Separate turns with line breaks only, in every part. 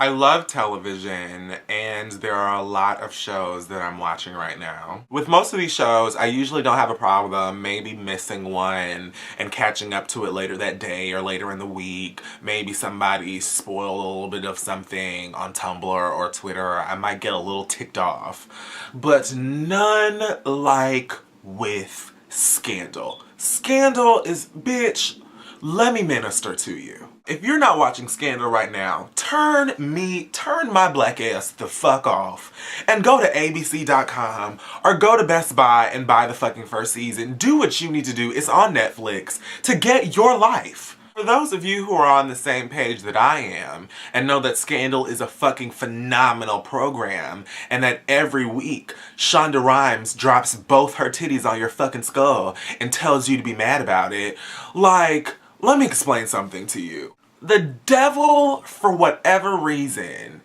I love television, and there are a lot of shows that I'm watching right now. With most of these shows, I usually don't have a problem maybe missing one and catching up to it later that day or later in the week. Maybe somebody spoiled a little bit of something on Tumblr or Twitter. I might get a little ticked off. But none like with Scandal. Scandal is, bitch, let me minister to you. If you're not watching Scandal right now, turn my black ass the fuck off and go to abc.com or go to Best Buy and buy the fucking first season. Do what you need to do. It's on Netflix to get your life. For those of you who are on the same page that I am and know that Scandal is a fucking phenomenal program and that every week Shonda Rhimes drops both her titties on your fucking skull and tells you to be mad about it, like, let me explain something to you. The devil, for whatever reason,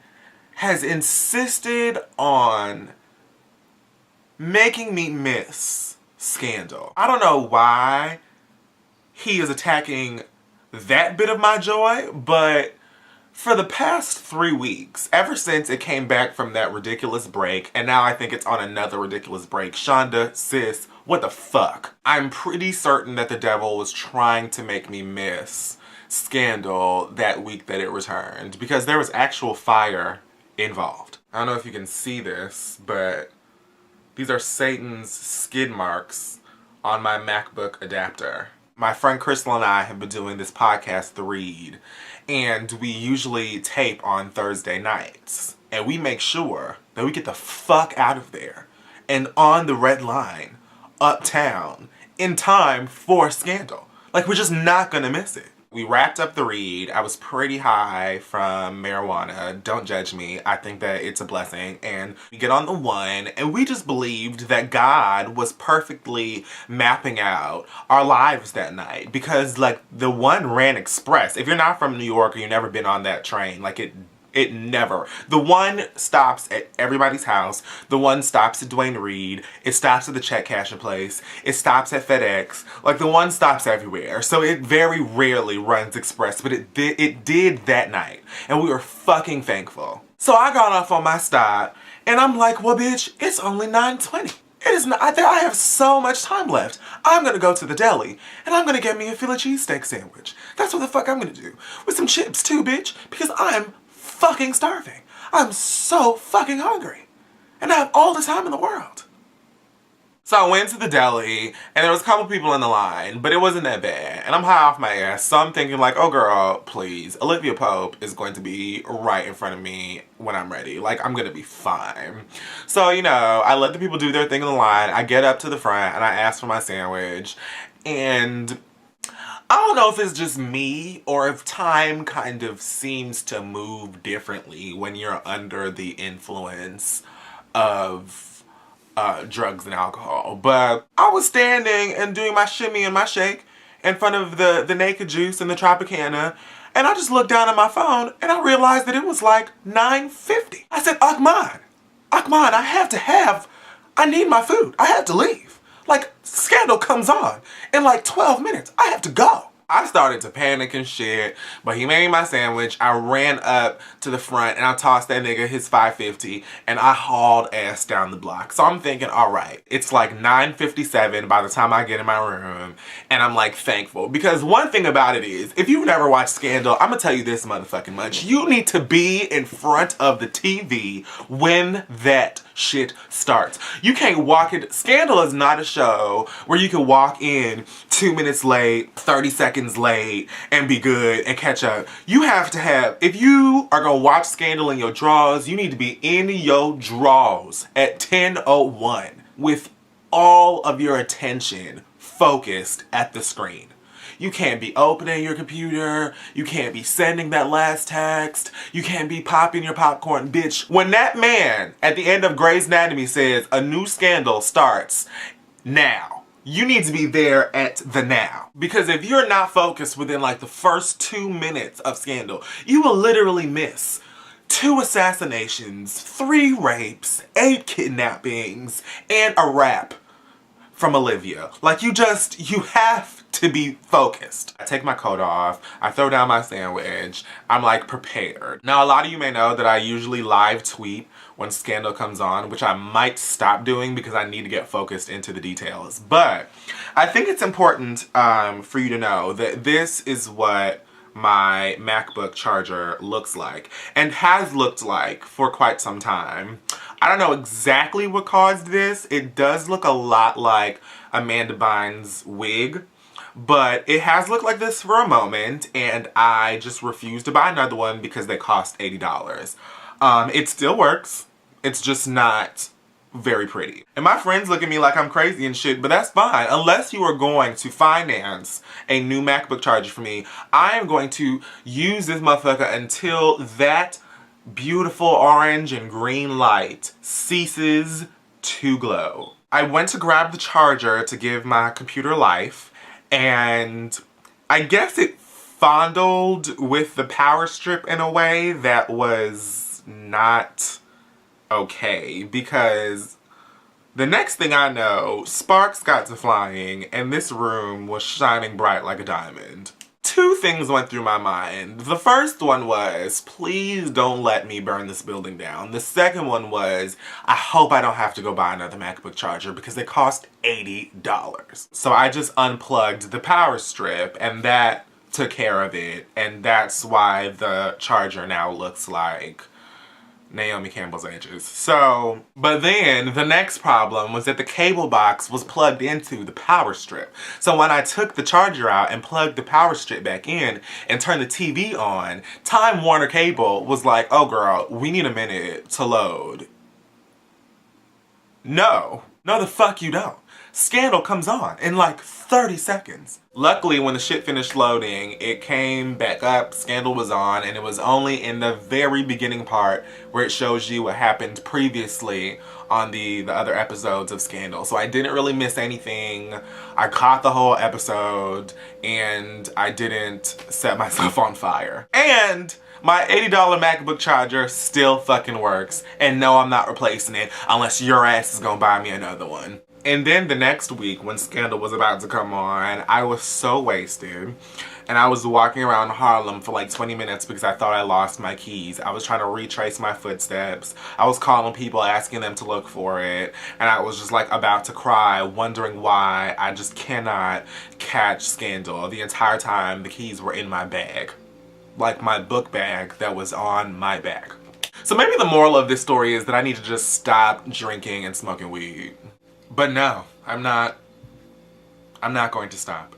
has insisted on making me miss Scandal. I don't know why he is attacking that bit of my joy, but for the past 3 weeks, ever since it came back from that ridiculous break, and now I think it's on another ridiculous break, Shonda, sis, what the fuck? I'm pretty certain that the devil was trying to make me miss Scandal that week that it returned, because there was actual fire involved. I don't know if you can see this, but these are Satan's skid marks on my MacBook adapter. My friend Crystal and I have been doing this podcast, The Read, and we usually tape on Thursday nights. And we make sure that we get the fuck out of there and on the red line, uptown, in time for Scandal. Like, we're just not gonna miss it. We wrapped up The Read. I was pretty high from marijuana. Don't judge me. I think that it's a blessing. And we get on the one, and we just believed that God was perfectly mapping out our lives that night. Because, like, the one ran express. If you're not from New York or you've never been on that train, like, it never. The one stops at everybody's house. The one stops at Dwayne Reed. It stops at the check cashing place. It stops at FedEx. Like, the one stops everywhere. So it very rarely runs express, but it did that night. And we were fucking thankful. So I got off on my stop, and I'm like, well, bitch, it's only 9:20. It is not, I have so much time left. I'm gonna go to the deli, and I'm gonna get me a Philly cheesesteak sandwich. That's what the fuck I'm gonna do. With some chips too, bitch, because I'm fucking starving. I'm so fucking hungry. And I have all the time in the world. So I went to the deli, and there was a couple people in the line, but it wasn't that bad. And I'm high off my ass, so I'm thinking like, oh girl, please. Olivia Pope is going to be right in front of me when I'm ready. Like, I'm gonna be fine. So, you know, I let the people do their thing in the line. I get up to the front, and I ask for my sandwich. And I don't know if it's just me or if time kind of seems to move differently when you're under the influence of drugs and alcohol. But I was standing and doing my shimmy and my shake in front of the Naked Juice and the Tropicana, and I just looked down at my phone and I realized that it was like 9:50. I said, Akman, I need my food. I have to leave. Like, Scandal comes on in like 12 minutes. I have to go. I started to panic and shit, but he made me my sandwich. I ran up to the front and I tossed that nigga his $5.50 and I hauled ass down the block. So I'm thinking, all right, it's like 9:57 by the time I get in my room, and I'm like thankful. Because one thing about it is, if you've never watched Scandal, I'm gonna tell you this motherfucking much. You need to be in front of the TV when that shit starts. You can't walk in. Scandal is not a show where you can walk in 2 minutes late, 30 seconds late, and be good and catch up. You have to have, if you are gonna watch Scandal in your drawers, you need to be in your drawers at 10:01 with all of your attention focused at the screen. You can't be opening your computer. You can't be sending that last text. You can't be popping your popcorn. Bitch, when that man at the end of Grey's Anatomy says a new scandal starts now, you need to be there at the now. Because if you're not focused within like the first 2 minutes of Scandal, you will literally miss 2 assassinations, 3 rapes, 8 kidnappings, and a rap from Olivia. Like, you have to be focused. I take my coat off, I throw down my sandwich, I'm like prepared. Now a lot of you may know that I usually live tweet when Scandal comes on, which I might stop doing because I need to get focused into the details. But I think it's important for you to know that this is what my MacBook charger looks like and has looked like for quite some time. I don't know exactly what caused this. It does look a lot like Amanda Bynes' wig, but it has looked like this for a moment, and I just refused to buy another one because they cost $80. It still works. It's just not very pretty. And my friends look at me like I'm crazy and shit, but that's fine. Unless you are going to finance a new MacBook charger for me, I am going to use this motherfucker until that beautiful orange and green light ceases to glow. I went to grab the charger to give my computer life, and I guess it fondled with the power strip in a way that was not okay, because the next thing I know, sparks got to flying and this room was shining bright like a diamond. Two things went through my mind. The first one was, please don't let me burn this building down. The second one was, I hope I don't have to go buy another MacBook charger because they cost $80. So I just unplugged the power strip and that took care of it. And that's why the charger now looks like Naomi Campbell's edges. So, but then the next problem was that the cable box was plugged into the power strip. So when I took the charger out and plugged the power strip back in and turned the TV on, Time Warner Cable was like, oh girl, we need a minute to load. No the fuck you don't. Scandal comes on in like 30 seconds. Luckily, when the shit finished loading, it came back up, Scandal was on, and it was only in the very beginning part where it shows you what happened previously on the other episodes of Scandal. So I didn't really miss anything. I caught the whole episode, and I didn't set myself on fire. And my $80 MacBook charger still fucking works, and no, I'm not replacing it unless your ass is gonna buy me another one. And then the next week, when Scandal was about to come on, I was so wasted. And I was walking around Harlem for like 20 minutes because I thought I lost my keys. I was trying to retrace my footsteps. I was calling people, asking them to look for it. And I was just like about to cry, wondering why I just cannot catch Scandal. The entire time, the keys were in my bag. Like my book bag that was on my bag. So maybe the moral of this story is that I need to just stop drinking and smoking weed. But no, I'm not going to stop.